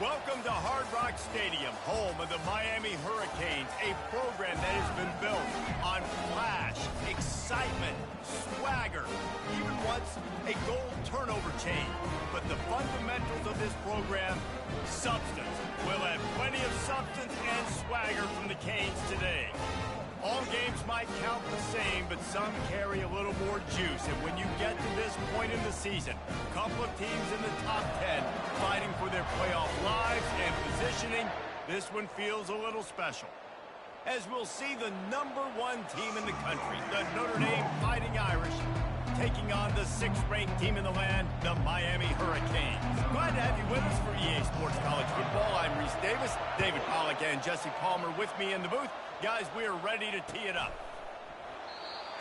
Welcome to Hard Rock Stadium, home of the Miami Hurricanes, a program that has been built on flash, excitement, swagger, even once a goal turnover chain. But the fundamentals of this program, substance. We'll have plenty of substance and swagger from the Canes today. All games might count the same, but some carry a little more juice. And when you get to this point in the season, a couple of teams in the top 10 fighting for their playoff lives and positioning, this one feels a little special. As we'll see the #1 team in the country, the Notre Dame Fighting Irish, taking on the 6th-ranked team in the land, the Miami Hurricanes. Glad to have you with us for EA Sports College Football. I'm Reese Davis, David Pollack, and Jesse Palmer with me in the booth. Guys, we are ready to tee it up.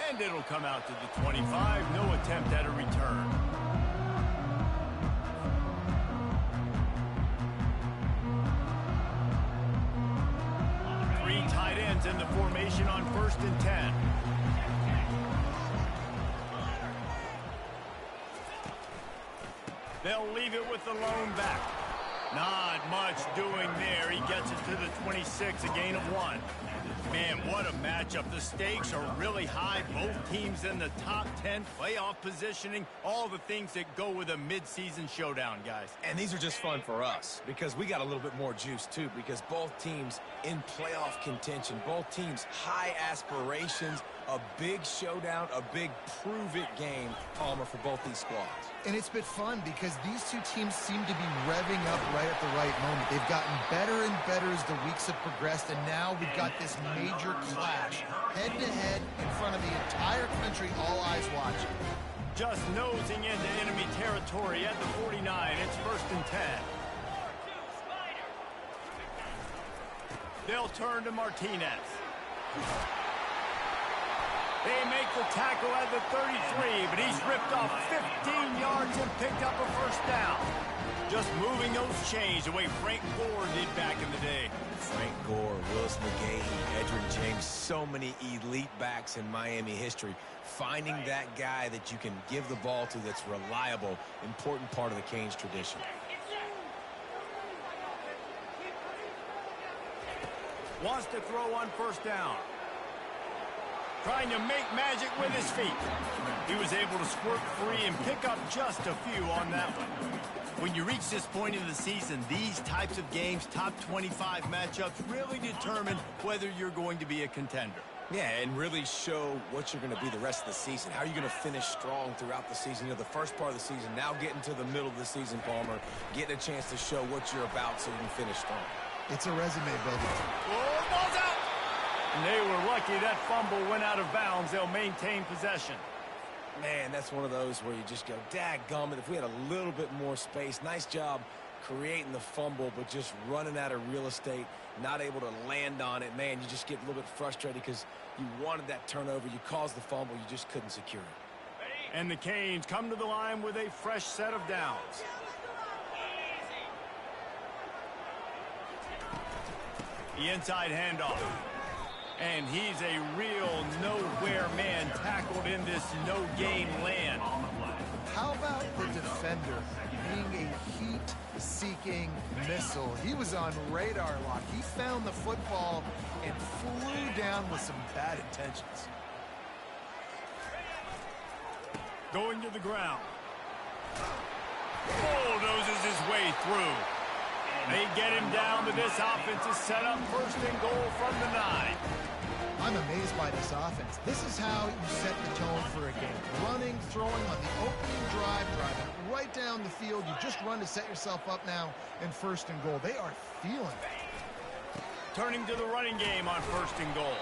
And it'll come out to the 25. No attempt at a return. Three tight ends in the formation on 1st and 10. They'll leave it with the lone back. Not much doing there. He gets it to the 26, a gain of 1. Man, what a matchup. The stakes are really high. Both teams in the top 10, playoff positioning, all the things that go with a mid-season showdown, guys. And these are just fun for us because we got a little bit more juice, too, because both teams in playoff contention, both teams high aspirations, a big showdown, a big prove-it game, Palmer, for both these squads. And it's been fun because these two teams seem to be revving up right at the right moment. They've gotten better and better as the weeks have progressed, and now we've got this major clash, head-to-head in front of the entire country, all eyes watching. Just nosing into enemy territory at the 49. It's 1st and 10. They'll turn to Martinez. They make the tackle at the 33, but he's ripped off 15 yards and picked up a 1st down. Just moving those chains the way Frank Gore did back in the day. Frank Gore, Willis McGahee, Edgerrin James, so many elite backs in Miami history. Finding that guy that you can give the ball to that's reliable, important part of the Canes tradition. Wants to throw on 1st down. Trying to make magic with his feet. He was able to squirt free and pick up just a few on that one. When you reach this point in the season, these types of games, top 25 matchups, really determine whether you're going to be a contender. Yeah, and really show what you're going to be the rest of the season. How are you going to finish strong throughout the season? You know, the first part of the season, now getting to the middle of the season, Palmer, getting a chance to show what you're about so you can finish strong. It's a resume builder. Oh, ball's out! And they were lucky that fumble went out of bounds. They'll maintain possession. Man, that's one of those where you just go, dadgummit, if we had a little bit more space. Nice job creating the fumble, but just running out of real estate, not able to land on it. Man, you just get a little bit frustrated because you wanted that turnover. You caused the fumble. You just couldn't secure it. And the Canes come to the line with a fresh set of downs. The inside handoff. And he's a real nowhere man tackled in this no-gain land. How about the defender being a heat-seeking missile? He was on radar lock. He found the football and flew down with some bad intentions. Going to the ground. Bulldozes his way through. They get him down to this offensive setup. 1st and goal from the 9. I'm amazed by this offense. This is how you set the tone for a game. Running, throwing on the opening drive, driving right down the field. You just run to set yourself up now in 1st and goal. They are feeling it. Turning to the running game on 1st and goal.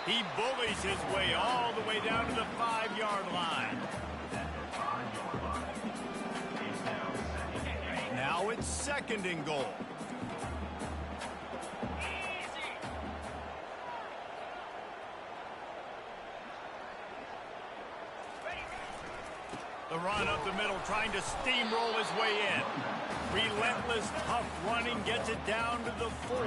He bullies his way all the way down to the 5-yard line. Now it's 2nd and goal. The run up the middle, trying to steamroll his way in. Relentless, tough running, gets it down to the 4.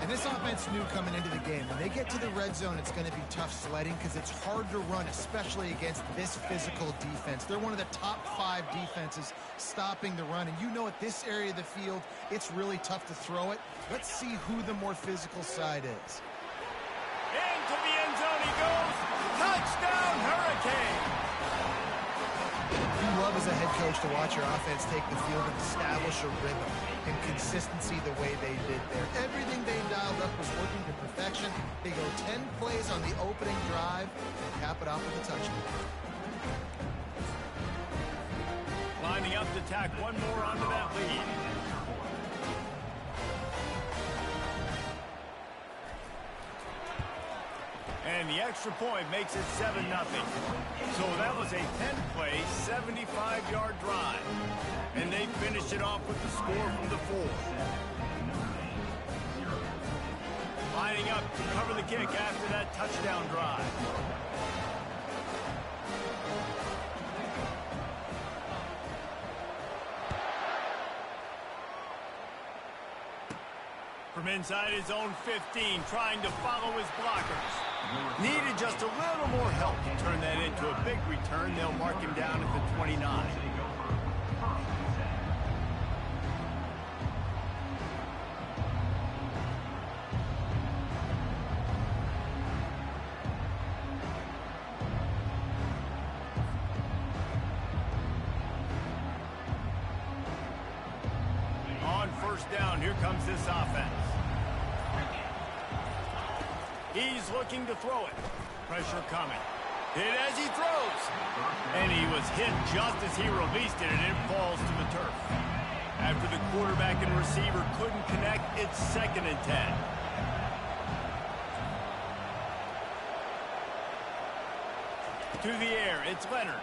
And this offense knew coming into the game, when they get to the red zone, it's going to be tough sledding because it's hard to run, especially against this physical defense. They're one of the top 5 defenses stopping the run. And you know, at this area of the field, it's really tough to throw it. Let's see who the more physical side is. Into the end zone he goes. Touchdown, Hurricane. You love as a head coach to watch your offense take the field and establish a rhythm and consistency the way they did there. Everything they dialed up was working to perfection. They go 10 plays on the opening drive and cap it off with a touchdown. Lining up to tack one more onto that lead. And the extra point makes it 7-0. So that was a 10-play, 75-yard drive. And they finished it off with the score from the 4. Lining up to cover the kick after that touchdown drive. From inside his own 15, trying to follow his blockers. Needed just a little more help to turn that into a big return. They'll mark him down at the 29. On first down, here comes this offense. He's looking to throw it. Pressure coming. Hit as he throws. And he was hit just as he released it, and it falls to the turf. After the quarterback and receiver couldn't connect, it's 2nd and 10. To the air, it's Leonard.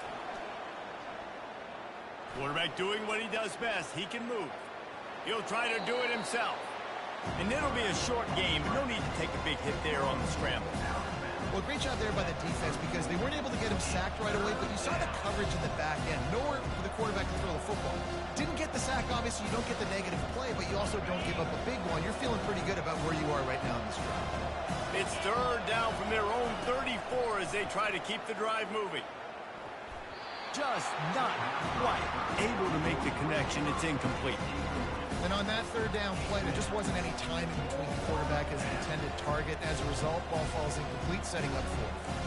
Quarterback doing what he does best. He can move. He'll try to do it himself. And it'll be a short game, but no need to take a big hit there on the scramble. Well, great job there by the defense because they weren't able to get him sacked right away, but you saw the coverage in the back end. Nowhere for the quarterback to throw the football. Didn't get the sack, obviously. You don't get the negative play, but you also don't give up a big one. You're feeling pretty good about where you are right now in this drive. It's 3rd down from their own 34 as they try to keep the drive moving. Just not quite able to make the connection. It's incomplete. And on that 3rd down play, there just wasn't any timing between the quarterback and his intended target. As a result, ball falls incomplete, setting up 4th.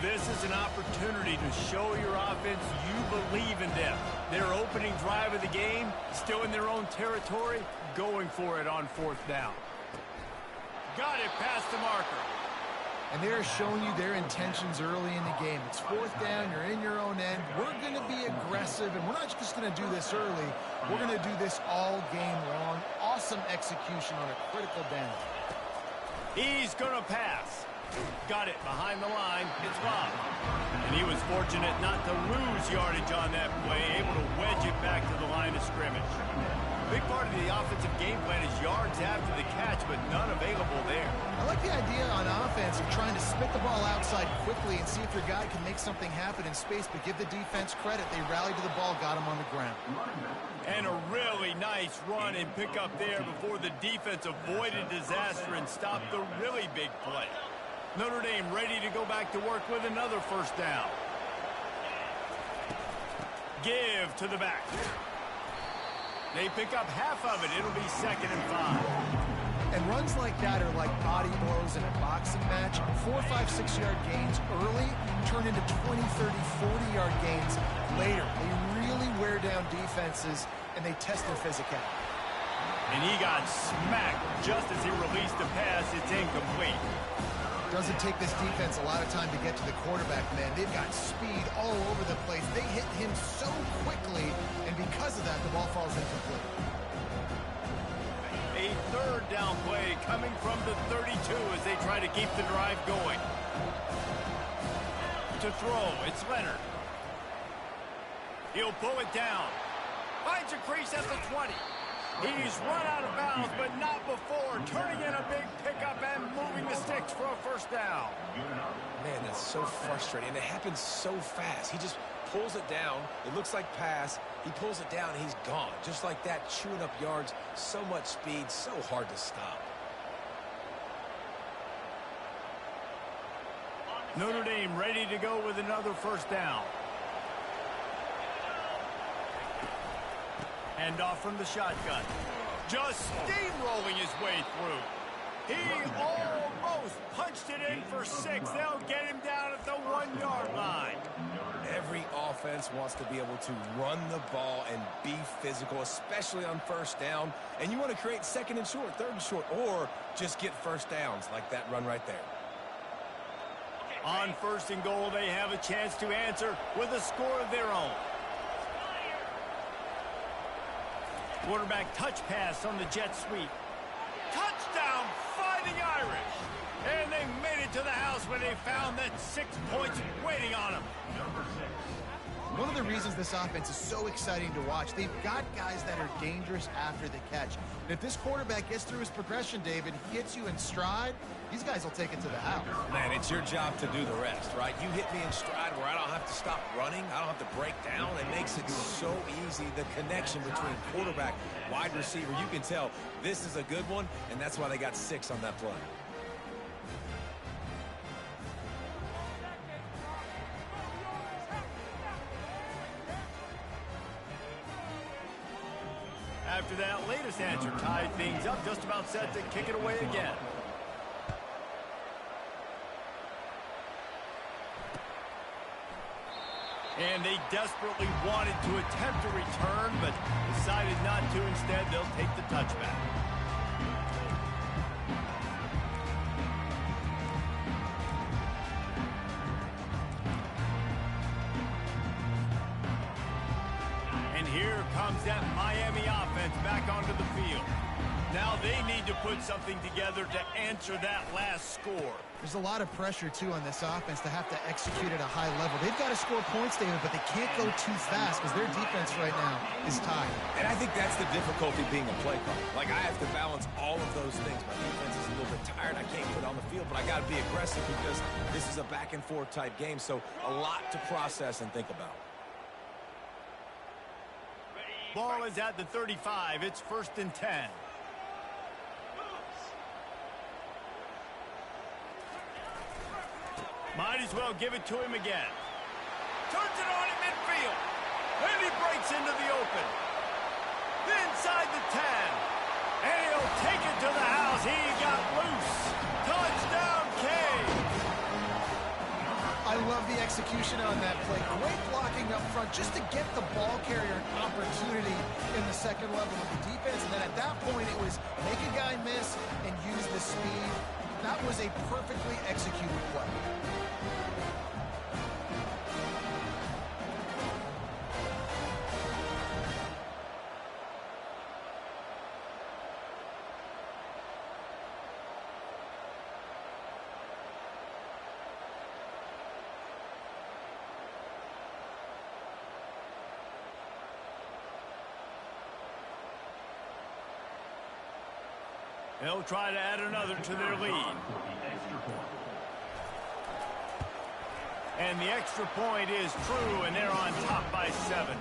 This is an opportunity to show your offense you believe in them. Their opening drive of the game, still in their own territory, going for it on 4th down. Got it past the marker. And they're showing you their intentions early in the game. It's 4th down, you're in your own end. We're going to be aggressive, and we're not just going to do this early. We're going to do this all game long. Awesome execution on a critical down. He's going to pass. Got it behind the line. It's Bob. And he was fortunate not to lose yardage on that play, able to wedge it back to the line of scrimmage. Big part of the offensive game plan is yards after the catch, but none available there. I like the idea on offense of trying to spit the ball outside quickly and see if your guy can make something happen in space, but give the defense credit. They rallied to the ball, got him on the ground. And a really nice run and pick up there before the defense avoided disaster and stopped the really big play. Notre Dame ready to go back to work with another 1st down. Give to the back. They pick up half of it. It'll be 2nd and 5. And runs like that are like body blows in a boxing match. 4, 5, 6-yard gains early turn into 20, 30, 40-yard gains later. They really wear down defenses, and they test their physicality. And he got smacked just as he released the pass. It's incomplete. Doesn't take this defense a lot of time to get to the quarterback, man. They've got speed all over the place. They hit him so quickly, and because of that, the ball falls incomplete. A 3rd down play coming from the 32 as they try to keep the drive going. To throw, it's Leonard. He'll pull it down. Finds a crease at the 20. He's run out of bounds, but not before. Turning in a big pickup and moving the sticks for a first down. Man, that's so frustrating. And it happens so fast. He just pulls it down. It looks like pass. He pulls it down, and he's gone. Just like that, chewing up yards. So much speed, so hard to stop. Notre Dame ready to go with another first down. Hand off from the shotgun. Just steamrolling his way through. He almost punched it in for 6. They'll get him down at the 1-yard line. Every offense wants to be able to run the ball and be physical, especially on first down. And you want to create second and short, third and short, or just get first downs like that run right there. On first and goal, they have a chance to answer with a score of their own. Quarterback touch pass on the jet sweep. Touchdown, Fighting Irish. And they made it to the house when they found that 6 points waiting on them. One of the reasons this offense is so exciting to watch, they've got guys that are dangerous after the catch. And if this quarterback gets through his progression, David, gets you in stride, these guys will take it to the house. Man, it's your job to do the rest, right? You hit me in stride where I don't have to stop running. I don't have to break down. It makes it so easy. The connection between quarterback, wide receiver, you can tell this is a good one, and that's why they got 6 on that play. After that latest answer tied things up, just about set to kick it away again. And they desperately wanted to attempt a return, but decided not to. Instead, they'll take the touchback. And here comes that Miami offense back onto the field. Now they need to put something together to answer that last score. There's a lot of pressure, too, on this offense to have to execute at a high level. They've got to score points, David, but they can't go too fast because their defense right now is tied. And I think that's the difficulty being a play caller. Like, I have to balance all of those things. My defense is a little bit tired. I can't put it on the field, but I got to be aggressive because this is a back-and-forth type game, so a lot to process and think about. Ball is at the 35. It's 1st and 10. Might as well give it to him again. Turns it on at midfield. And he breaks into the open. Inside the 10. And he'll take it to the house. He got loose. Touchdown, Cade. I love the execution on that play. Great blocking up front just to get the ball carrier an opportunity in the second level of the defense. And then at that point, it was make a guy miss and use the speed. That was a perfectly executed play. They'll try to add another to their lead. And the extra point is true, and they're on top by 7.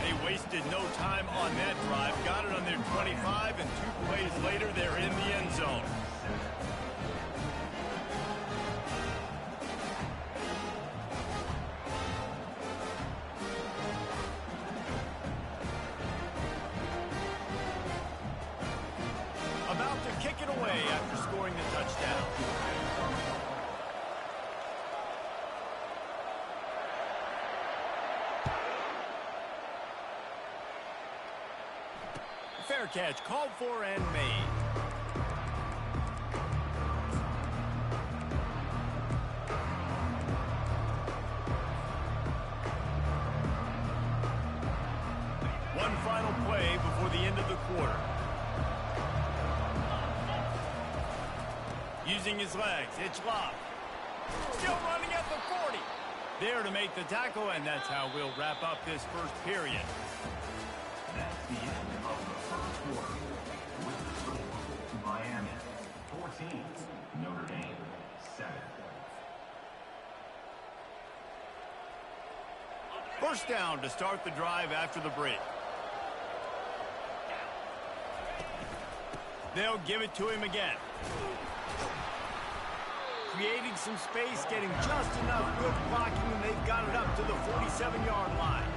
They wasted no time on that drive. Got it on their 25, and 2 plays later, they're in the end zone. About to kick it away after scoring the touchdown. Fair catch called for and made. One final play before the end of the quarter. Using his legs, it's Love. Still running at the 40. There to make the tackle, and that's how we'll wrap up this first period. That's the end of the first. Miami 14, Notre Dame 7. First down to start the drive after the break. They'll give it to him again. Creating some space, getting just enough good blocking, and they've got it up to the 47-yard line.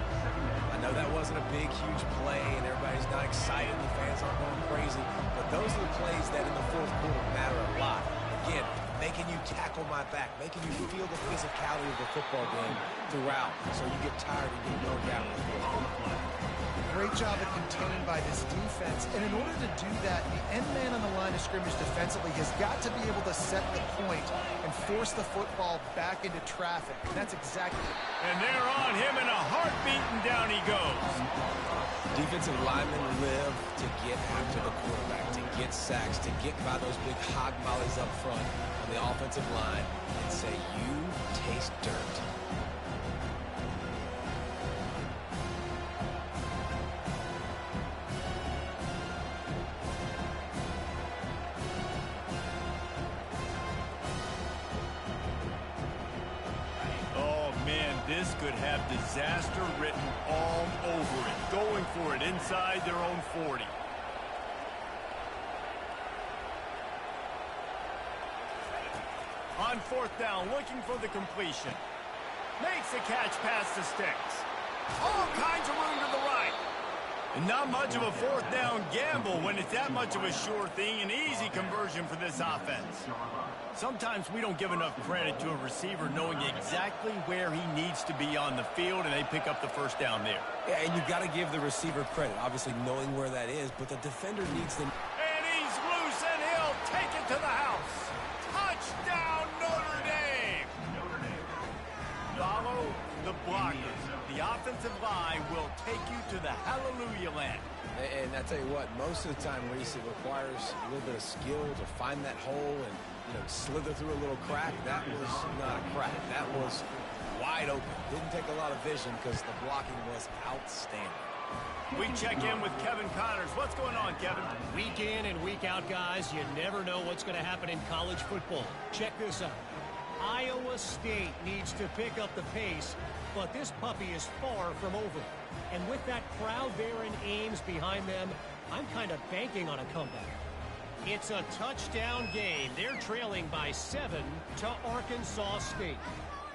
I know that wasn't a big, huge play, and everybody's not excited, the fans aren't going crazy, but those are the plays that in the fourth quarter matter a lot. Again, making you tackle my back, making you feel the physicality of the football game throughout, so you get tired and get worn down in the fourth quarter. Great job of containing by this defense. And in order to do that, the end man on the line of scrimmage defensively has got to be able to set the point and force the football back into traffic. And that's exactly it. And they're on him in a heartbeat, and down he goes. Defensive linemen live to get after the quarterback, to get sacks, to get by those big hog mollies up front on the offensive line and say, you taste dirt. This could have disaster written all over it. Going for it inside their own 40. On fourth down, looking for the completion. Makes a catch past the sticks. All kinds of room to the right. And not much of a fourth down gamble when it's that much of a sure thing. An easy conversion for this offense. Sometimes we don't give enough credit to a receiver knowing exactly where he needs to be on the field, and they pick up the first down there. Yeah, and you've got to give the receiver credit, obviously knowing where that is, but the defender needs them. And he's loose, and he'll take it to the house. Touchdown, Notre Dame! Follow the blockers. The offensive line will take you to the hallelujah land. And I tell you what, most of the time, Reese, it requires a little bit of skill to find that hole and, slither through a little crack. That was not a crack. That was wide open. Didn't take a lot of vision because the blocking was outstanding. We check in with Kevin Connors. What's going on, Kevin? Week in and week out, guys, you never know what's going to happen in college football. Check this out. Iowa State needs to pick up the pace, but this puppy is far from over. And with that crowd there in Ames behind them, I'm kind of banking on a comeback. It's a touchdown game. They're trailing by 7 to Arkansas State.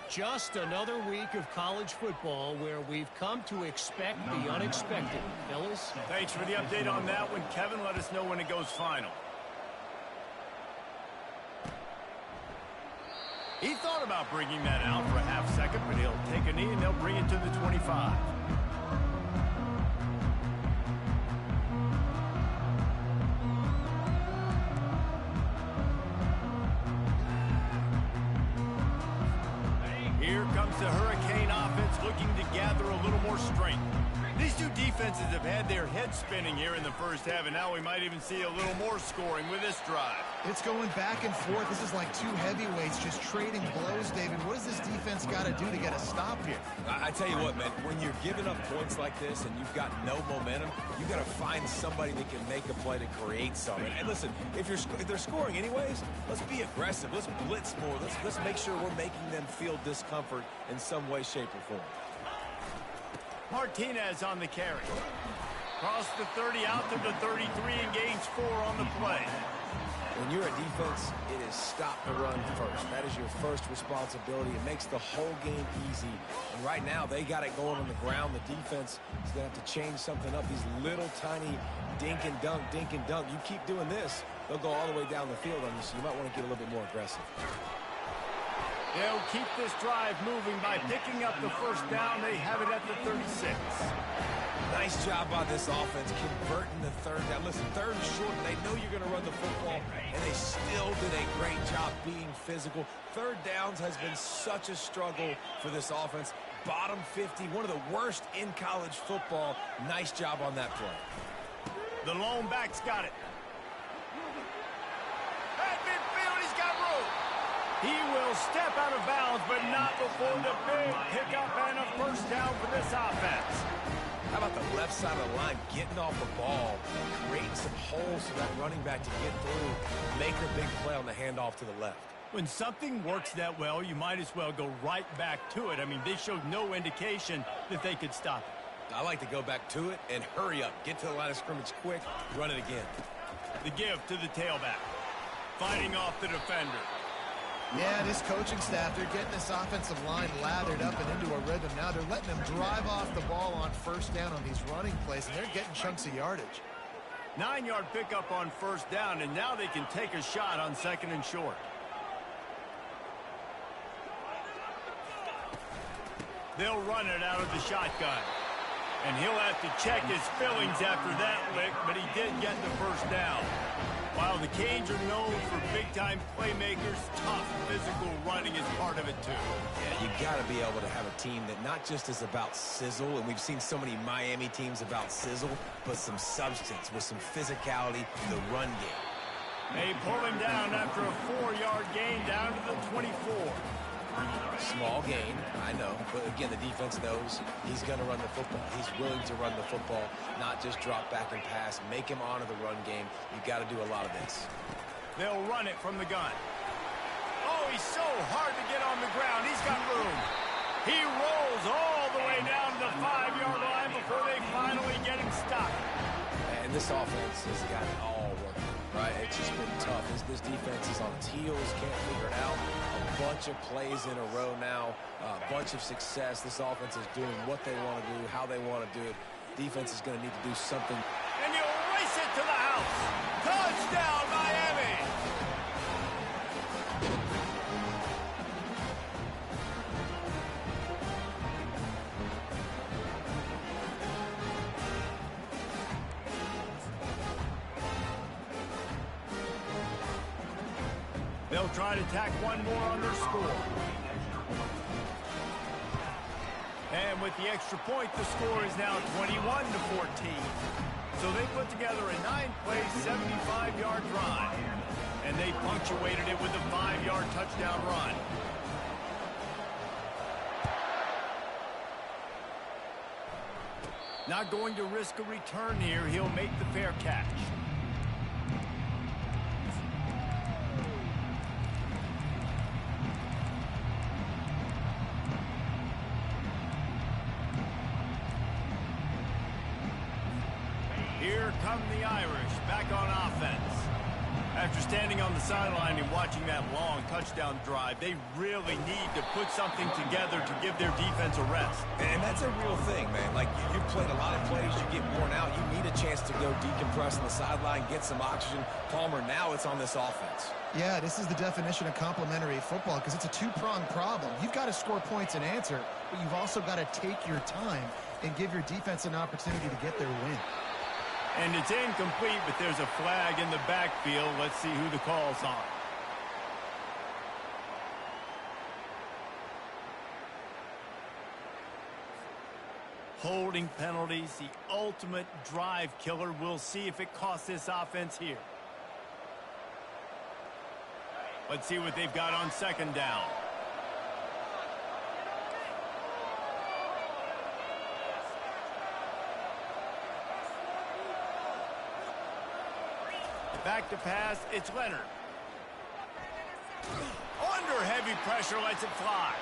Just another week of college football where we've come to expect the unexpected. Fellas? Thanks for the update on that one, Kevin. Let us know when it goes final. He thought about bringing that out for a half second, but he'll take a knee and they'll bring it to the 25. Here comes the Hurricane offense looking to gather a little more strength. These two defenses have had their heads spinning here in the first half, and now we might even see a little more scoring with this drive. It's going back and forth. This is like two heavyweights just trading blows, David. What does this defense got to do to get a stop here? I tell you what, man, when you're giving up points like this and you've got no momentum, you got to find somebody that can make a play to create something. And listen, if they're scoring anyways, let's be aggressive. Let's blitz more. Let's make sure we're making them feel discomfort in some way, shape, or form. Martinez on the carry. Cross the 30 out to the 33 and gains 4 on the play. When you're a defense, it is stop the run first. That is your first responsibility. It makes the whole game easy. And right now, they got it going on the ground. The defense is going to have to change something up. These little tiny dink and dunk, dink and dunk. You keep doing this, they'll go all the way down the field on you, so you might want to get a little bit more aggressive. They'll keep this drive moving by picking up the first down. They have it at the 36. Nice job by this offense converting the third down. Listen, third and short, they know you're going to run the football, and they still did a great job being physical. Third downs has been such a struggle for this offense. Bottom 50, one of the worst in college football. Nice job on that play. The lone back's got it. At midfield, he's got room. He will step out of bounds, but not before the big pickup and a first down for this offense. How about the left side of the line getting off the ball, creating some holes for that running back to get through, make a big play on the handoff to the left. When something works that well, you might as well go right back to it. I mean, they showed no indication that they could stop it. I like to go back to it and hurry up. Get to the line of scrimmage quick, run it again. The give to the tailback. Fighting off the defender. Yeah, this coaching staff, they're getting this offensive line lathered up and into a rhythm. Now they're letting them drive off the ball on first down on these running plays, and they're getting chunks of yardage. 9-yard pickup on first down, and now they can take a shot on 2nd and short. They'll run it out of the shotgun. And he'll have to check his fillings after that lick, but he did get the first down. While the Canes are known for big-time playmakers, tough physical running is part of it too. Yeah, you got to be able to have a team that not just is about sizzle, and we've seen so many Miami teams about sizzle, but some substance with some physicality in the run game. They pull him down after a 4-yard gain down to the 24. Small gain, I know, but again, the defense knows he's going to run the football. He's willing to run the football, not just drop back and pass, make him honor the run game. You got to do a lot of this. They'll run it from the gun. Oh, he's so hard to get on the ground. He's got room. He rolls all the way down to the 5-yard line before they finally get him stopped. And this offense has got it all working, right? It's just been tough. This defense is on its heels, can't figure it out. A bunch of plays in a row now, a bunch of success. This offense is doing what they want to do, how they want to do it. Defense is going to need to do something. And he'll race it to the house. Touchdown, Miami! They'll try to tack one more on their score. And with the extra point, the score is now 21-14. So they put together a 9-play, 75-yard drive. And they punctuated it with a 5-yard touchdown run. Not going to risk a return here. He'll make the fair catch. Here come the Irish back on offense. After standing on the sideline and watching that long touchdown drive, they really need to put something together to give their defense a rest. And that's a real thing, man. Like, you played a lot of plays, you get worn out. You need a chance to go decompress on the sideline, get some oxygen. Palmer, now it's on this offense. Yeah, this is the definition of complementary football because it's a two-pronged problem. You've got to score points and answer, but you've also got to take your time and give your defense an opportunity to get their win. And it's incomplete, but there's a flag in the backfield. Let's see who the call's on. Holding penalties, the ultimate drive killer. We'll see if it costs this offense here. Let's see what they've got on 2nd down. Back to pass, it's Leonard. Under heavy pressure, lets it fly.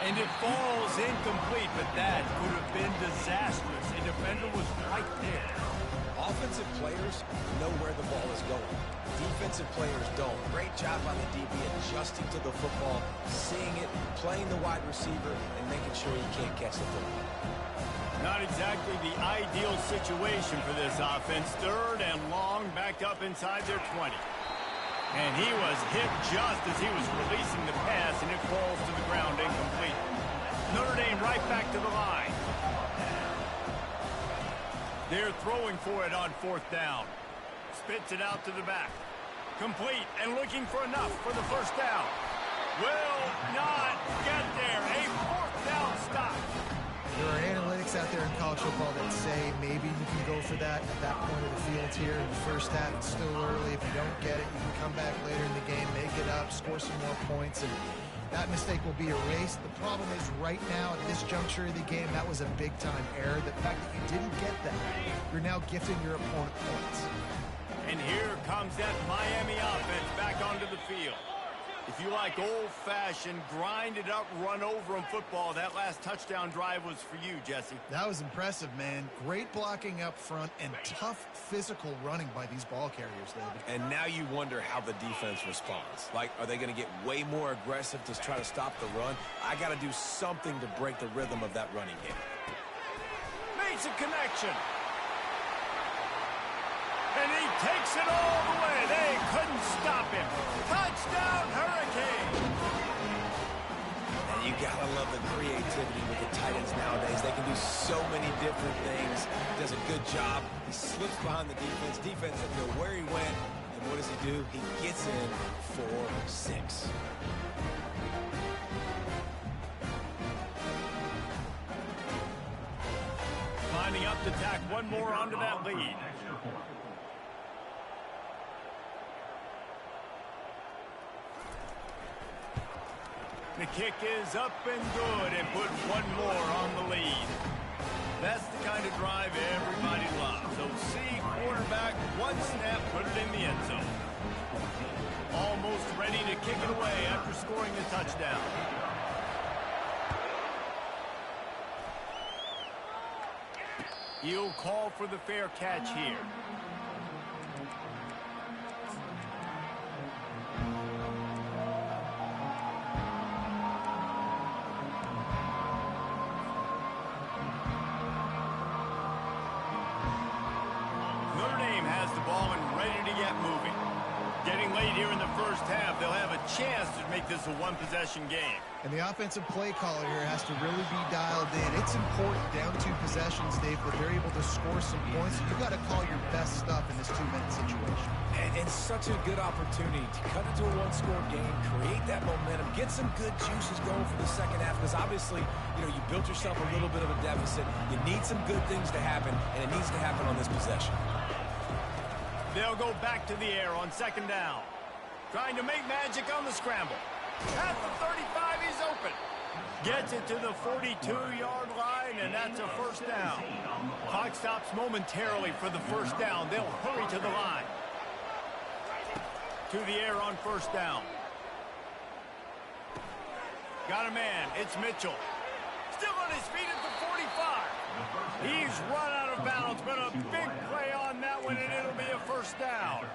And it falls incomplete, but that could have been disastrous. A defender was right there. Offensive players know where the ball is going. Defensive players don't. Great job by the DB adjusting to the football, seeing it, playing the wide receiver, and making sure he can't catch the football. Not exactly the ideal situation for this offense. 3rd and long, back up inside their 20. And he was hit just as he was releasing the pass, and it falls to the ground incomplete. Notre Dame right back to the line. They're throwing for it on 4th down. Spits it out to the back. Complete and looking for enough for the first down. Will not get there. A 4th down stop. There are analytics out there in college football that say maybe you can go for that at that point of the field here in the first half. It's still early. If you don't get it, you can come back later in the game, make it up, score some more points. And That mistake will be erased. The problem is right now at this juncture of the game, that was a big-time error. The fact that you didn't get that, you're now gifting your opponent points. And here comes that Miami offense back onto the field. If you like old-fashioned, grinded-up, run-over-'em football, that last touchdown drive was for you, Jesse. That was impressive, man. Great blocking up front and tough physical running by these ball carriers, David. And now you wonder how the defense responds. Like, are they going to get way more aggressive to try to stop the run? I got to do something to break the rhythm of that running game. Makes a connection. And he takes it all the way. They couldn't stop him. Touchdown, Hurricane. And you got to love the creativity with the tight ends nowadays. They can do so many different things. He does a good job. He slips behind the defense. Defense doesn't know where he went. And what does he do? He gets in for 6. Lining up to tack one more onto that lead. The kick is up and good and put one more on the lead. That's the kind of drive everybody loves. So see quarterback, one snap, put it in the end zone. Almost ready to kick it away after scoring the touchdown. He'll call for the fair catch here. Notre Dame has the ball and ready to get moving. Getting late here in the first half, they'll have a chance to make this a one-possession game. And the offensive play caller here has to really be dialed in. It's important down 2 possessions, Dave, that they're able to score some points. So you got to call your best stuff in this 2-minute situation. And such a good opportunity to cut into a one-score game, create that momentum, get some good juices going for the second half. Because obviously, you built yourself a little bit of a deficit. You need some good things to happen, and it needs to happen on this possession. They'll go back to the air on second down. Trying to make magic on the scramble. At the 35, he's open. Gets it to the 42-yard line, and that's a first down. Clock stops momentarily for the first down. They'll hurry to the line. To the air on first down. Got a man. It's Mitchell. Still on his feet at the 45. He's run out of bounds, but a big play on that one, and it'll be a first down.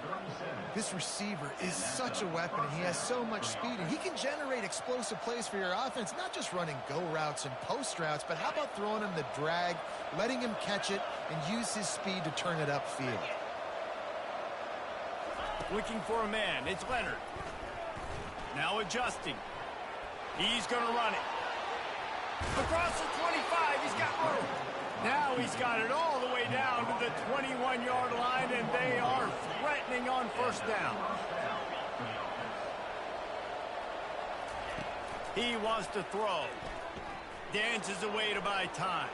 This receiver is such a weapon, and he has so much speed, and he can generate explosive plays for your offense, not just running go routes and post routes, but how about throwing him the drag, letting him catch it, and use his speed to turn it upfield. Looking for a man. It's Leonard. Now adjusting. He's going to run it. Across the 25, he's got room. Now he's got it all the way down to the 21-yard line, and they are threatening on first down. He wants to throw. Dances away to buy time.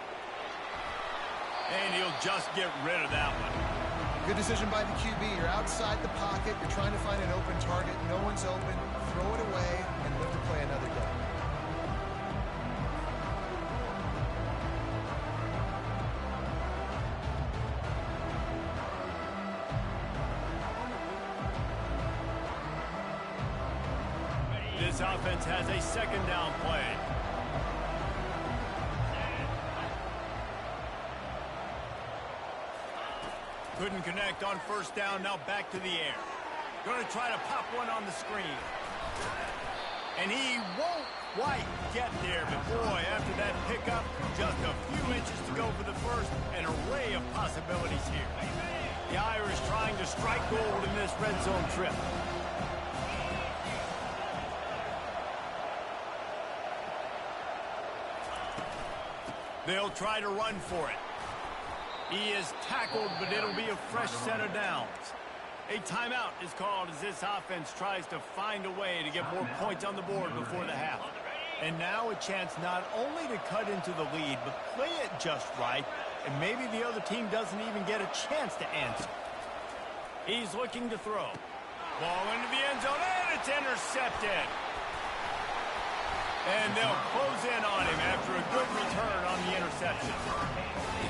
And he'll just get rid of that one. Good decision by the QB. You're outside the pocket. You're trying to find an open target. No one's open. Throw it away and live to play another day. This offense has a second down play. Couldn't connect on first down, now back to the air. Going to try to pop one on the screen. And he won't quite get there, but boy, after that pickup, just a few inches to go for the first, an array of possibilities here. The Irish trying to strike gold in this red zone trip. They'll try to run for it. He is tackled, but it'll be a fresh set of downs. A timeout is called as this offense tries to find a way to get more points on the board before the half. And now a chance not only to cut into the lead, but play it just right, and maybe the other team doesn't even get a chance to answer. He's looking to throw. Ball into the end zone, and it's intercepted. And they'll close in on him after a good return on the interception.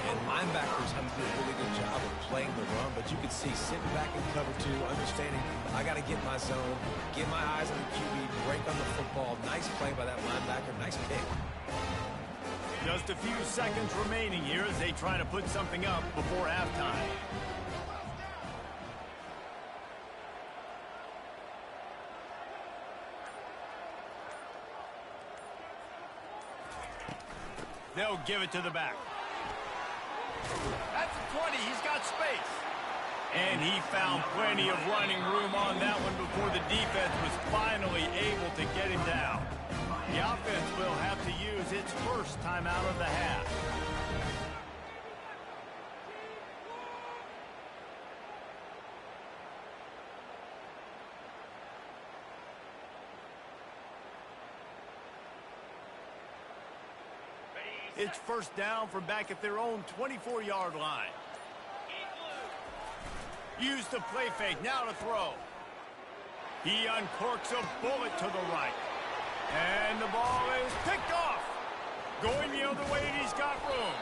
And linebackers have to do a really good job of playing the run, but you can see sitting back in cover two, understanding I got to get my zone, get my eyes on the QB, break on the football. Nice play by that linebacker. Nice pick. Just a few seconds remaining here as they try to put something up before halftime. They'll give it to the back. That's the 20. He's got space. And he found plenty of running room on that one before the defense was finally able to get him down. The offense will have to use its first timeout of the half. It's first down from back at their own 24-yard line. Use the play fake, now to throw. He uncorks a bullet to the right. And the ball is picked off. Going the other way, and he's got room.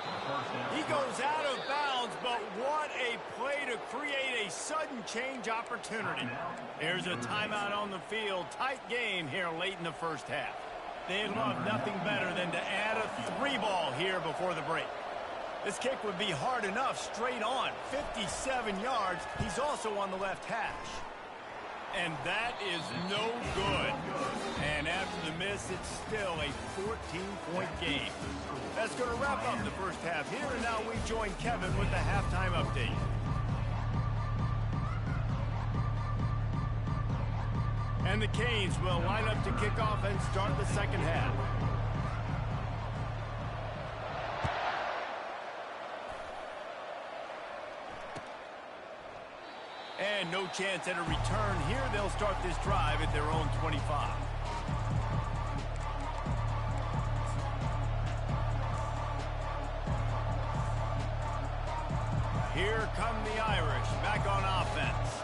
He goes out of bounds, but what a play to create a sudden change opportunity. There's a timeout on the field. Tight game here late in the first half. They'd love nothing better than to add a 3-ball here before the break. This kick would be hard enough straight on. 57 yards. He's also on the left hash. And that is no good. And after the miss, it's still a 14-point game. That's going to wrap up the first half here. And now we join Kevin with the halftime update. And the Canes will line up to kick off and start the second half. And no chance at a return here. They'll start this drive at their own 25. Here come the Irish back on offense.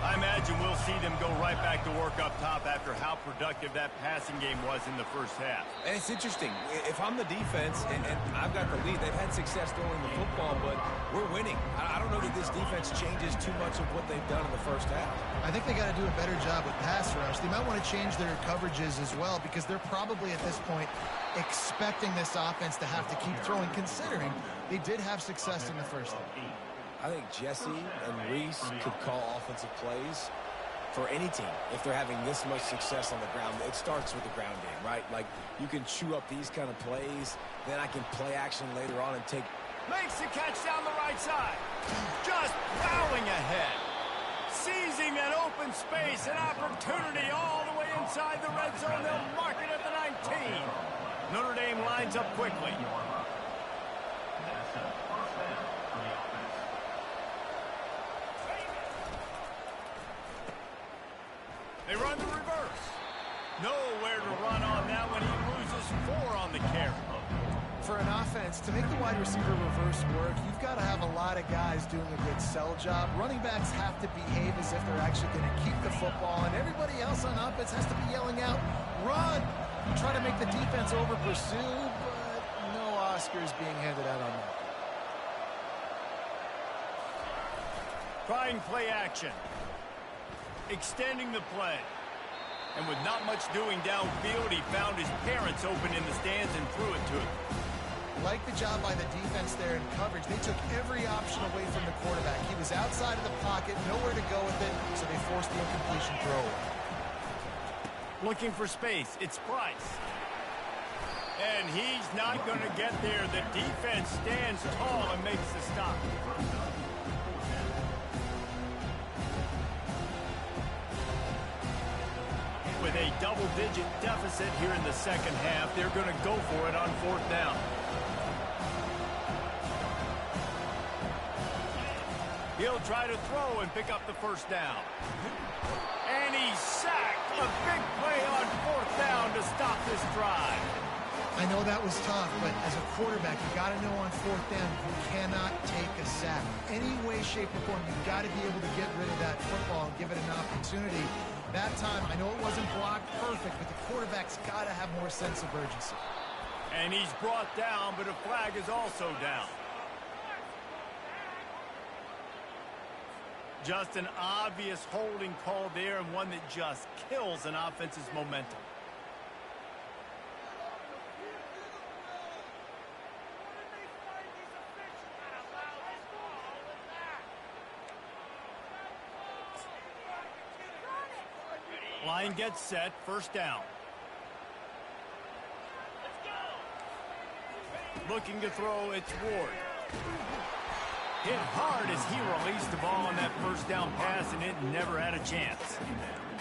I imagine we'll see them go right back to work up top after how productive that passing game was in the first half. And it's interesting. If I'm the defense and I've got the lead, they've had success throwing the football, but we're winning. I don't know that this defense changes too much of what they've done in the first half. I think they got to do a better job with pass rush. They might want to change their coverages as well because they're probably at this point expecting this offense to have to keep throwing, considering they did have success in the first half. I think Jesse and Reese could call offensive plays for any team if they're having this much success on the ground. It starts with the ground game, right? Like, you can chew up these kind of plays, then I can play action later on and take... Makes the catch down the right side. Just plowing ahead. Seizing that open space, an opportunity all the way inside the red zone. They'll mark it at the 19. Notre Dame lines up quickly. They run the reverse. Nowhere to run on that one. He loses 4 on the carry. For an offense, to make the wide receiver reverse work, you've got to have a lot of guys doing a good sell job. Running backs have to behave as if they're actually going to keep the football, and everybody else on offense has to be yelling out, run! Try to make the defense over pursue, but no Oscars being handed out on that. Trying play action. Extending the play. And with not much doing downfield, he found his parents open in the stands and threw it to him. Like the job by the defense there in coverage. They took every option away from the quarterback. He was outside of the pocket, nowhere to go with it, so they forced the incompletion throw. Looking for space. It's Price. And he's not going to get there. The defense stands tall and makes the stop. With a double-digit deficit here in the second half, they're going to go for it on 4th down. He'll try to throw and pick up the first down. And he's sacked. A big play on 4th down to stop this drive. I know that was tough, but as a quarterback, you got to know on 4th down, you cannot take a sack. Any way shape, or form, you've got to be able to get rid of that football and give it an opportunity. That time, I know it wasn't blocked perfect, but the quarterback's got to have more sense of urgency. And he's brought down, but a flag is also down. Just an obvious holding call there, and one that just kills an offense's momentum. Line gets set, first down. Looking to throw, it's Ward. Hit hard as he released the ball on that first down pass, and it never had a chance.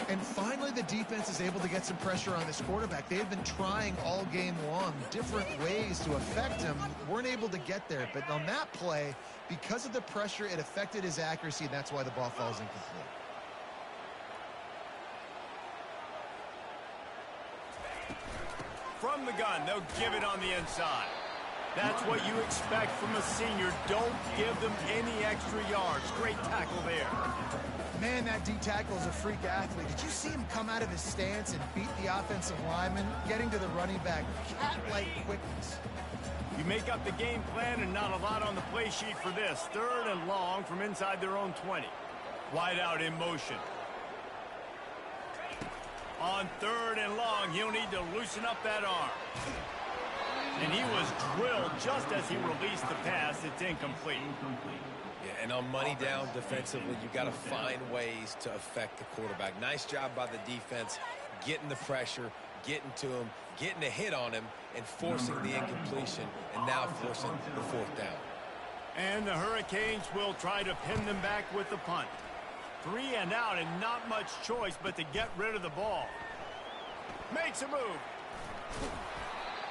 And finally, the defense is able to get some pressure on this quarterback. They had been trying all game long different ways to affect him. Weren't able to get there. But on that play, because of the pressure, it affected his accuracy, and that's why the ball falls incomplete. From the gun, they'll give it on the inside. That's what you expect from a senior. Don't give them any extra yards. Great tackle there. Man, that D tackle is a freak athlete. Did you see him come out of his stance and beat the offensive lineman, getting to the running back? Cat-like quickness. You make up the game plan and not a lot on the play sheet for this. 3rd and long from inside their own 20. Wide out in motion. On 3rd and long, he'll need to loosen up that arm. And he was drilled just as he released the pass. It's incomplete. Yeah, and on money down defensively, you've got to find ways to affect the quarterback. Nice job by the defense, getting the pressure, getting to him, getting a hit on him, and forcing the incompletion, and now forcing the 4th down. And the Hurricanes will try to pin them back with the punt. 3 and out, and not much choice but to get rid of the ball. Makes a move.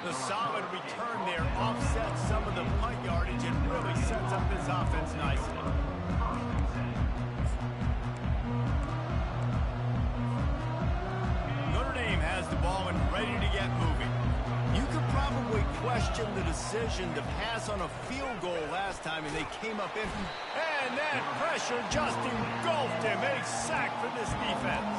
The solid return there offsets some of the punt yardage and really sets up this offense nicely. Notre Dame has the ball and ready to get moving. You could probably question the decision to pass on a field goal last time, and they came up in. And that pressure just engulfed him. A sack for this defense.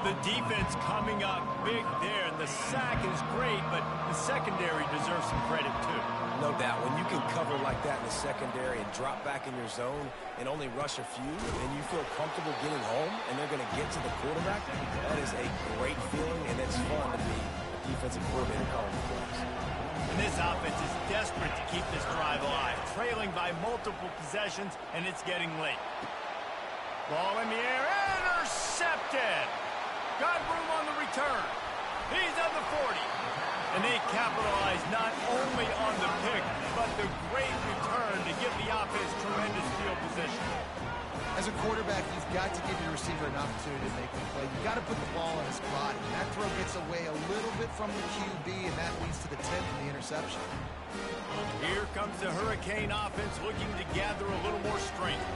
The defense coming up big there, and the sack is great, but the secondary deserves some credit too. No doubt. When you can cover like that in the secondary and drop back in your zone and only rush a few, and you feel comfortable getting home, and they're going to get to the quarterback, that is a great feeling, and it's fun to be a defensive coordinator calling the plays. And this offense is desperate to keep this drive alive, trailing by multiple possessions, and it's getting late. Ball in the air, intercepted! Got room on the return. He's at the 40. And they capitalize not only on the pick, but the great return to give the offense tremendous field position. As a quarterback, you've got to give your receiver an opportunity to make the play. You've got to put the ball in his body. That throw gets away a little bit from the QB, and that leads to the 10th and the interception. Here comes the Hurricane offense looking to gather a little more strength.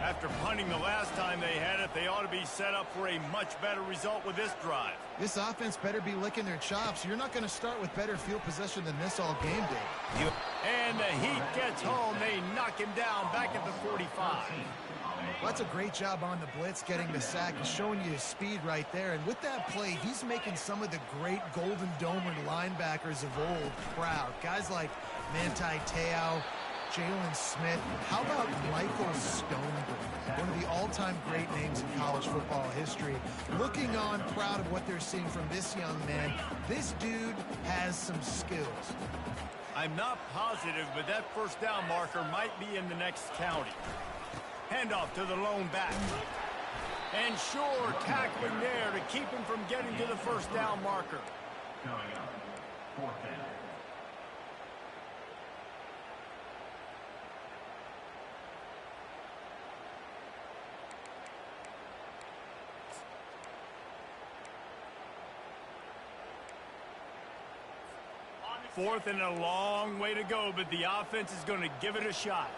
After punting the last time they had it, they ought to be set up for a much better result with this drive. This offense better be licking their chops. You're not going to start with better field position than this all game day. And the heat gets home. They knock him down back at the 45. Well, that's a great job on the blitz, getting the sack and showing you his speed right there. And with that play, he's making some of the great Golden Domer linebackers of old proud. Guys like Manti Te'o, Jalen Smith. How about Michael Stoneberg, one of the all-time great names in college football history? Looking on, proud of what they're seeing from this young man. This dude has some skills. I'm not positive, but that first down marker might be in the next county. Handoff to the lone back. And sure, tackling there to keep him from getting to the first down marker. Coming up, 4th down. Fourth and a long way to go, but the offense is going to give it a shot.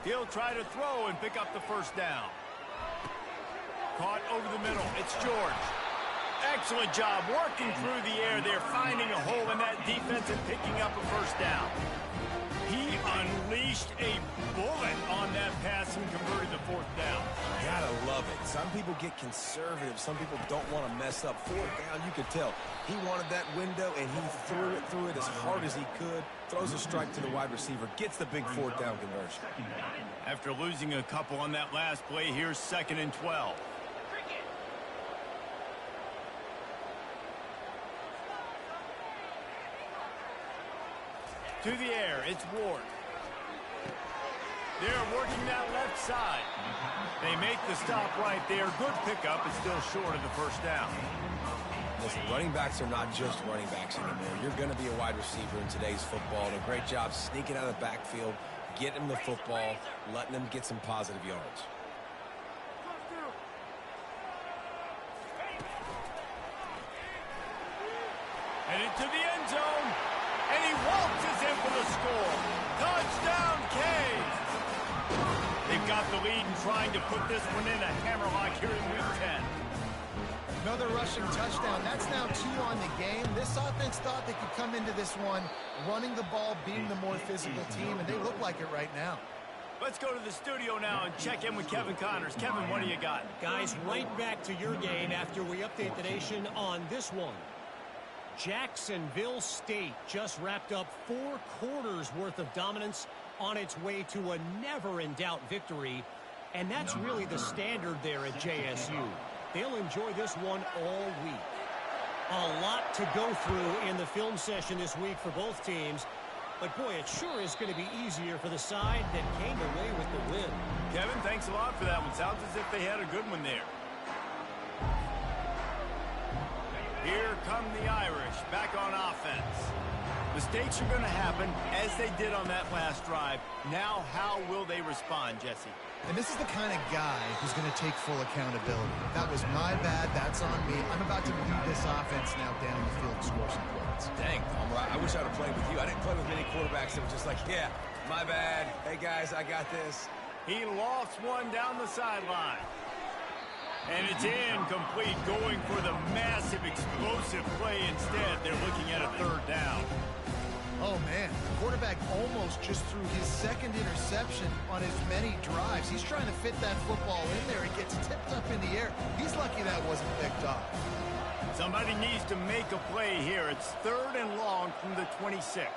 He'll try to throw and pick up the first down. Caught over the middle. It's George. Excellent job working through the air there, finding a hole in that defensive chance at picking up a first down. He unleashed a bullet on that pass and converted the fourth down. Gotta love it. Some people get conservative. Some people don't want to mess up. Fourth down, you could tell. He wanted that window, and he threw it as hard as he could. Throws a strike to the wide receiver. Gets the big fourth down conversion. After losing a couple on that last play, here's 2nd and 12. To the air, it's Ward. They're working that left side. They make the stop right there. Good pickup, but still short of the first down. Listen, running backs are not just running backs anymore. You're going to be a wide receiver in today's football. And a great job sneaking out of the backfield, getting him the football, letting him get some positive yards. And into the end zone. And he waltzes in for the score. Touchdown, Canes. They've got the lead and trying to put this one in a hammerlock here in week 10. Another rushing touchdown. That's now 2 on the game. This offense thought they could come into this one running the ball, being the more physical team, and they look like it right now. Let's go to the studio now and check in with Kevin Connors. Kevin, what do you got? Guys, right back to your game after we update the nation on this one. Jacksonville State just wrapped up 4 quarters worth of dominance on its way to a never-in-doubt victory, and that's really the standard there at JSU. They'll enjoy this one all week. A lot to go through in the film session this week for both teams, but boy, it sure is going to be easier for the side that came away with the win. Kevin, thanks a lot for that one. Sounds as if they had a good one there. Here come the Irish back on offense. Mistakes are going to happen as they did on that last drive. Now, how will they respond, Jesse? And this is the kind of guy who's going to take full accountability. That was my bad. That's on me. I'm about to lead this offense now down the field and score some points. Dang, I wish I would have played with you. I didn't play with many quarterbacks that were just like, yeah, my bad. Hey, guys, I got this. He lost one down the sideline. And it's incomplete, going for the massive, explosive play instead. They're looking at a 3rd down. Oh, man. The quarterback almost just threw his 2nd interception on as many drives. He's trying to fit that football in there. It gets tipped up in the air. He's lucky that wasn't picked off. Somebody needs to make a play here. It's 3rd and long from the 26.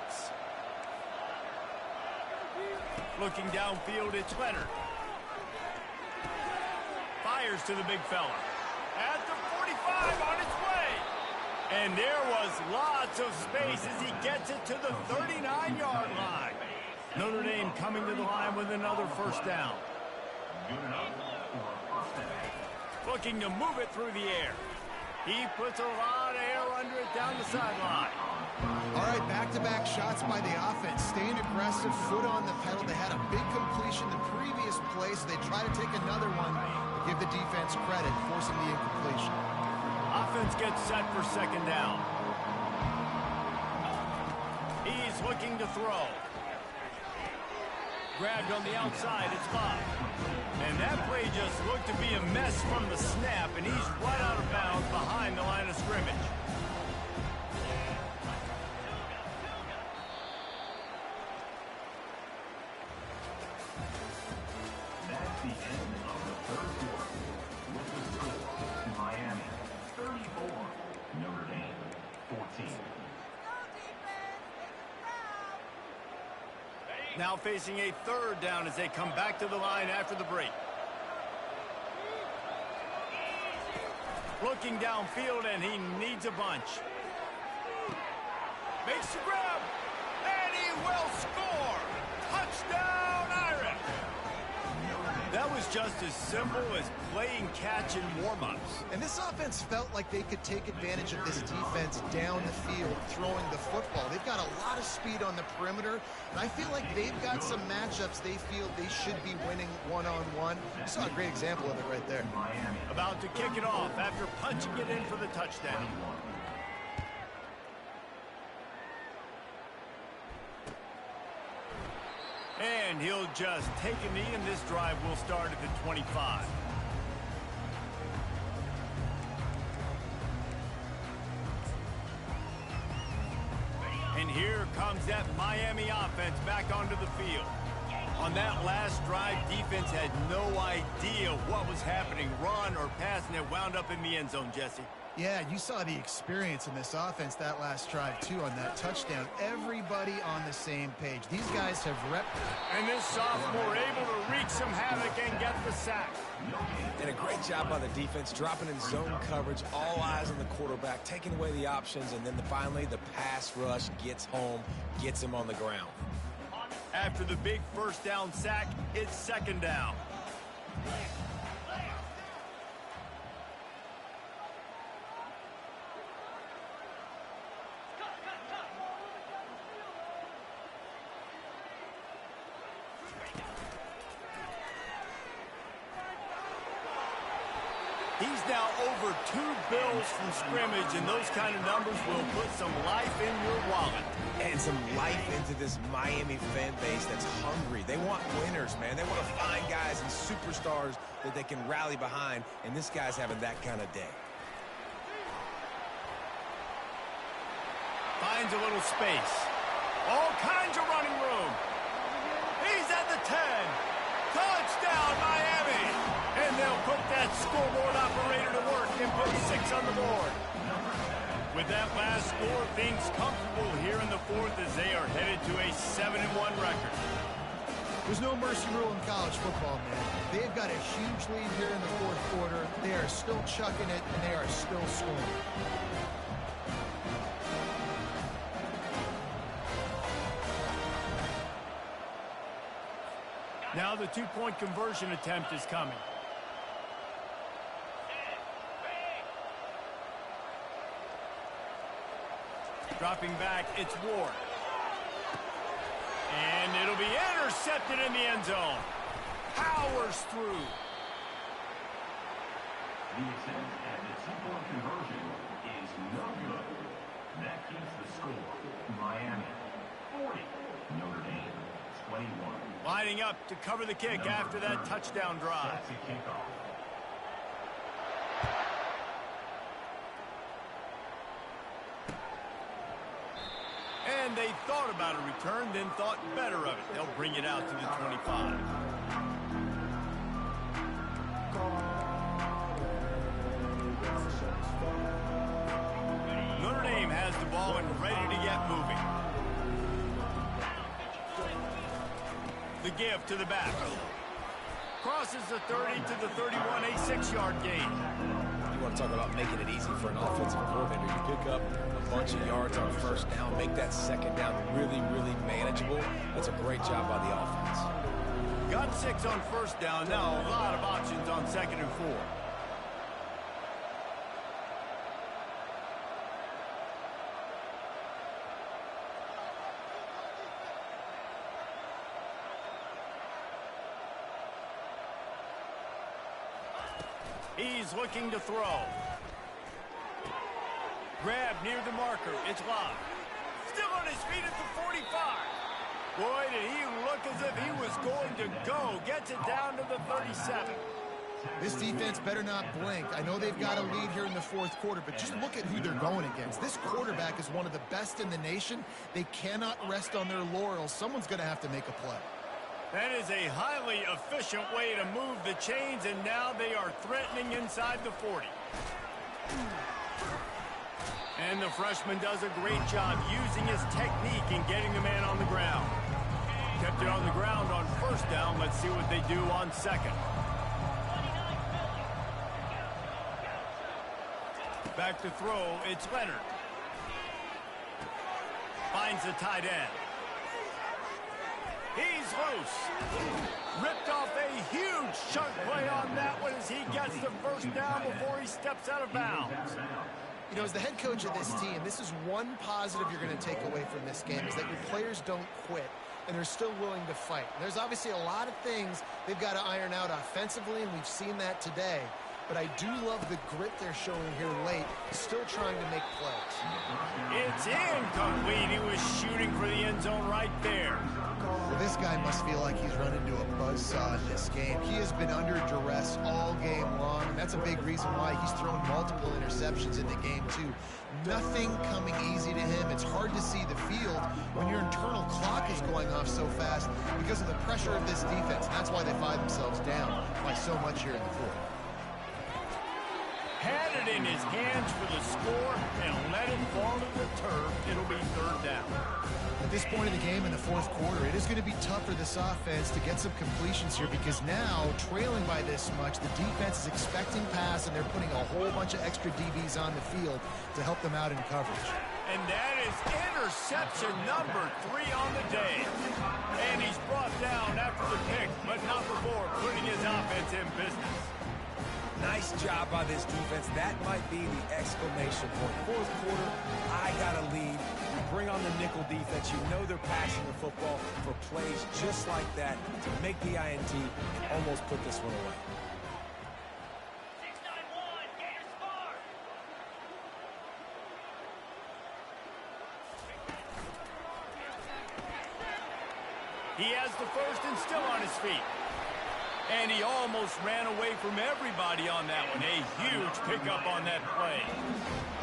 Looking downfield, it's Leonard. Fires to the big fella. At the 45 on its way. And there was lots of space as he gets it to the 39-yard line. Notre Dame coming to the line with another first down. Looking to move it through the air. He puts a lot of air under it down the sideline. All right, back-to-back shots by the offense. Staying aggressive, foot on the pedal. They had a big completion the previous play, so they try to take another one. Give the defense credit, forcing the incompletion. Offense gets set for 2nd down. He's looking to throw. Grabbed on the outside, it's Love. And that play just looked to be a mess from the snap, and he's right out of bounds behind the line of scrimmage. That's the end of the 3rd quarter. With the score, Miami 34, Notre Dame 14. Now facing a 3rd down as they come back to the line after the break. Looking downfield, and he needs a bunch. Makes the grab, and he will score. Touchdown, Irish. That was just as simple as playing catch in warm-ups. And this offense felt like they could take advantage of this defense down the field, throwing the football. They've got a lot of speed on the perimeter, and I feel like they've got some matchups they feel they should be winning one-on-one. You saw a great example of it right there. About to kick it off after punching it in for the touchdown. And he'll just take a knee, and this drive will start at the 25. And And here comes that Miami offense back onto the field. On that last drive, defense had no idea what was happening, run or pass, and it wound up in the end zone, Jesse. Yeah, you saw the experience in this offense that last drive, too, on that touchdown. Everybody on the same page. These guys have repped. And this sophomore able to wreak some havoc and get the sack. And a great job by the defense, dropping in zone coverage, all eyes on the quarterback, taking away the options, and then finally the pass rush gets home, gets him on the ground. After the big first down sack, it's second down. He's now over 2 bills from scrimmage, and those kind of numbers will put some life in your wallet. And some life into this Miami fan base that's hungry. They want winners, man. They want to find guys and superstars that they can rally behind, and this guy's having that kind of day. Finds a little space. All kinds of running room. He's at the 10. Touchdown, Miami. And they'll put that scoreboard operator to work and put 6 on the board. With that last score, things comfortable here in the fourth as they are headed to a 7-1 record. There's no mercy rule in college football, man. They've got a huge lead here in the fourth quarter. They are still chucking it, and they are still scoring. Now the 2-point conversion attempt is coming. Dropping back, it's Ward. And it'll be intercepted in the end zone. Powers through. The attempt at the 2-point conversion is no good. That keeps the score. Miami 40, Notre Dame 21. Lining up to cover the kick after that touchdown drive. That's a kickoff. And they thought about a return, then thought better of it. They'll bring it out to the 25. Notre Dame has the ball and ready to get moving. The give to the back. Crosses the 30 to the 31, a 6-yard gain. You want to talk about making it easy for an offensive coordinator. You pick up a bunch of yards on first down, make that second down really, really manageable. That's a great job by the offense. Got 6 on first down. Now a lot of options on 2nd and 4. He's looking to throw. Grab near the marker. It's Love. Still on his feet at the 45. Boy, did he look as if he was going to go. Gets it down to the 37. This defense better not blink. I know they've got a lead here in the fourth quarter, but just look at who they're going against. This quarterback is one of the best in the nation. They cannot rest on their laurels. Someone's going to have to make a play. That is a highly efficient way to move the chains, and now they are threatening inside the 40. And the freshman does a great job using his technique and getting the man on the ground. Kept it on the ground on first down. Let's see what they do on second. Back to throw, it's Leonard. Finds the tight end. He's loose. Ripped off a huge chunk play on that one as he gets the first down before he steps out of bounds. You know, as the head coach of this team, this is one positive you're going to take away from this game, is that your players don't quit and they're still willing to fight. There's obviously a lot of things they've got to iron out offensively, and we've seen that today. But I do love the grit they're showing here late, still trying to make plays. It's incomplete. He was shooting for the end zone right there. Well, this guy must feel like he's run into a buzzsaw in this game. He has been under duress all game long, and that's a big reason why he's thrown multiple interceptions in the game, too. Nothing coming easy to him. It's hard to see the field when your internal clock is going off so fast because of the pressure of this defense. And that's why they find themselves down by so much here in the fourth. Had it in his hands for the score and let it fall to the turf. It'll be third down. At this point in the game in the fourth quarter, it is going to be tough for this offense to get some completions here because now, trailing by this much, the defense is expecting pass and they're putting a whole bunch of extra DBs on the field to help them out in coverage. And that is interception number 3 on the day. And he's brought down after the pick, but not before putting his offense in business. Nice job by this defense. That might be the exclamation point. Fourth quarter, I got a lead. You bring on the nickel defense. You know they're passing the football for plays just like that to make the INT and almost put this one away. 6-9-1, Gators score. He has the first and still on his feet. And he almost ran away from everybody on that one. A huge pickup on that play.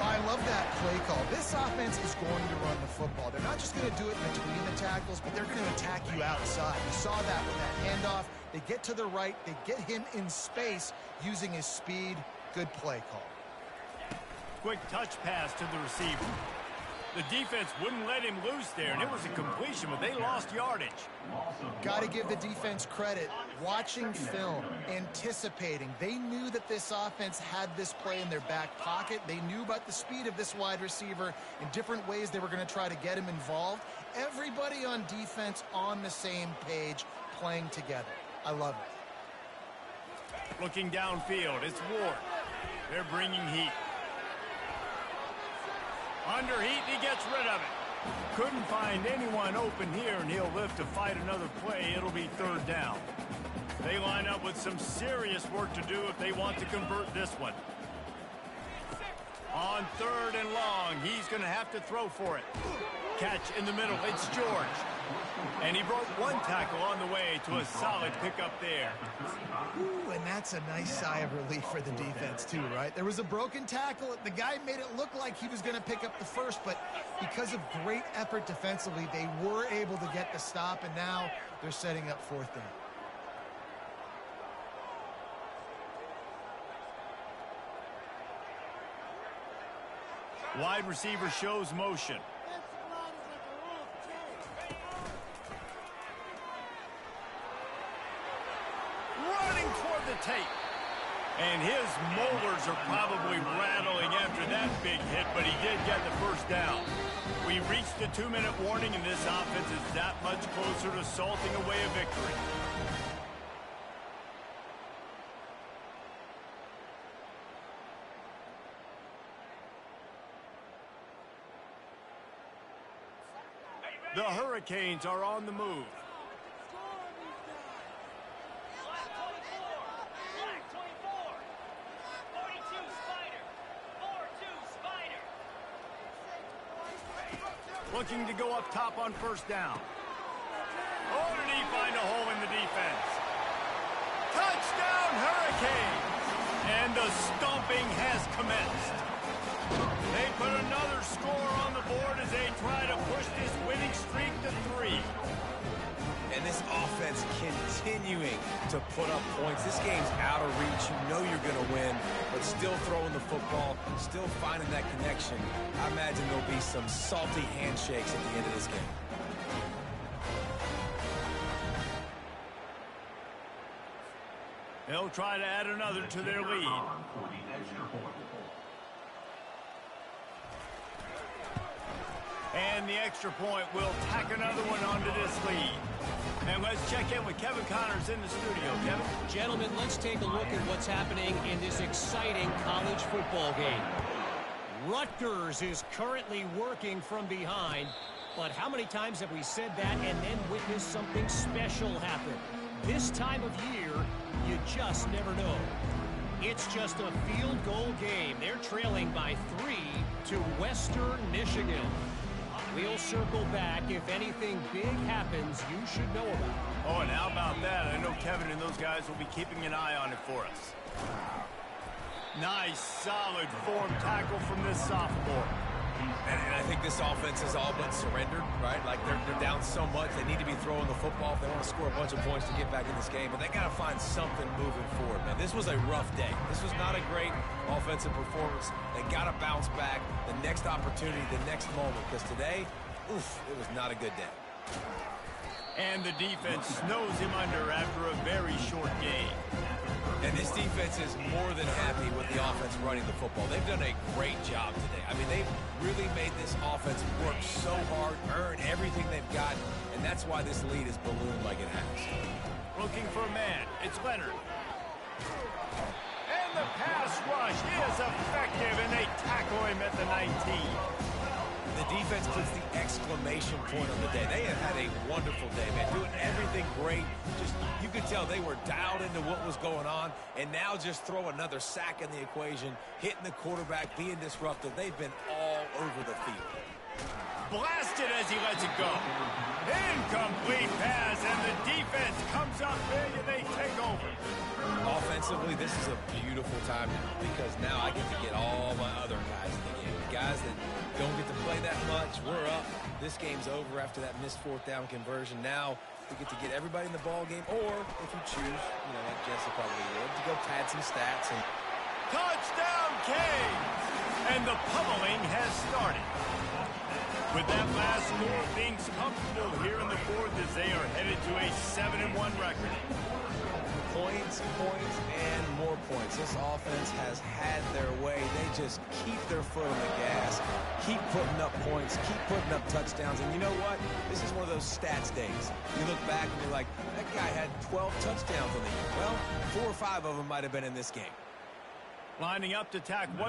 I love that play call. This offense is going to run the football. They're not just going to do it between the tackles, but they're going to attack you outside. You saw that with that handoff. They get to the right. They get him in space using his speed. Good play call. Quick touch pass to the receiver. The defense wouldn't let him loose there, and it was a completion, but they lost yardage. Got to give the defense credit. Watching film, anticipating. They knew that this offense had this play in their back pocket. They knew about the speed of this wide receiver in different ways they were going to try to get him involved. Everybody on defense on the same page, playing together. I love it. Looking downfield, it's Ward. They're bringing heat. Under heat, he gets rid of it. Couldn't find anyone open here, and he'll live to fight another play. It'll be third down. They line up with some serious work to do if they want to convert this one. On third and long, he's going to have to throw for it. Catch in the middle, it's George. And he broke one tackle on the way to a solid pickup there. Ooh, and that's a nice sigh of relief for the defense too, right? There was a broken tackle. The guy made it look like he was going to pick up the first, but because of great effort defensively, they were able to get the stop, and now they're setting up fourth down. Wide receiver shows motion. Running toward the tape. And his molars are probably rattling after that big hit, but he did get the first down. We reached the 2-minute warning, and this offense is that much closer to salting away a victory. The Hurricanes are on the move. Black 24, Black 24, 42 Spider, 4-2 Spider. Looking to go up top on first down. Oh, did he find a hole in the defense? Touchdown, Hurricanes! And the stomping has commenced. They put another score on the board as they try to push this winning streak to 3. And this offense continuing to put up points. This game's out of reach. You know you're going to win, but still throwing the football, still finding that connection. I imagine there'll be some salty handshakes at the end of this game. They'll try to add another to their lead. And the extra point will tack another one onto this lead. And let's check in with Kevin Connors in the studio. Kevin? Gentlemen, let's take a look at what's happening in this exciting college football game. Rutgers is currently working from behind, but how many times have we said that and then witnessed something special happen? This time of year, you just never know. It's just a field goal game. They're trailing by 3 to Western Michigan. We'll circle back. If anything big happens, you should know about it. Oh, and how about that? I know Kevin and those guys will be keeping an eye on it for us. Nice, solid form tackle from this sophomore. And I think this offense is all but surrendered, right? Like they're down so much, they need to be throwing the football if they want to score a bunch of points to get back in this game. But they got to find something moving forward, man. This was a rough day. This was not a great offensive performance. They got to bounce back the next opportunity, the next moment, because today, oof, it was not a good day. And the defense snows him under after a very short game. And this defense is more than happy with the offense running the football. They've done a great job today. I mean, they've really made this offense work so hard, earn everything they've got, and that's why this lead is ballooned like it has. Looking for a man. It's Leonard. And the pass rush is effective, and they tackle him at the 19. The defense puts the exclamation point on the day. They have had a wonderful day, man. Doing everything great. Just, you could tell they were dialed into what was going on. And now just throw another sack in the equation, hitting the quarterback, being disruptive. They've been all over the field. Blasted as he lets it go. Incomplete pass, and the defense comes up big, and they take over. Offensively, this is a beautiful time now because now I get to get all my other guys in the game. Guys that don't get to play that much. We're up. This game's over after that missed fourth down conversion. Now we get to get everybody in the ball game, or if you choose, you know, like Jesse probably would, to go pad some stats. And Touchdown, Canes! And the pummeling has started. With that last score, things comfortable here in the fourth as they are headed to a 7-1 record. points, and more points. This offense has had their way. They just keep their foot on the gas, keep putting up points, keep putting up touchdowns. And you know what? This is one of those stats days. You look back and you're like, that guy had 12 touchdowns on the year. Well, 4 or 5 of them might have been in this game. Lining up to tack one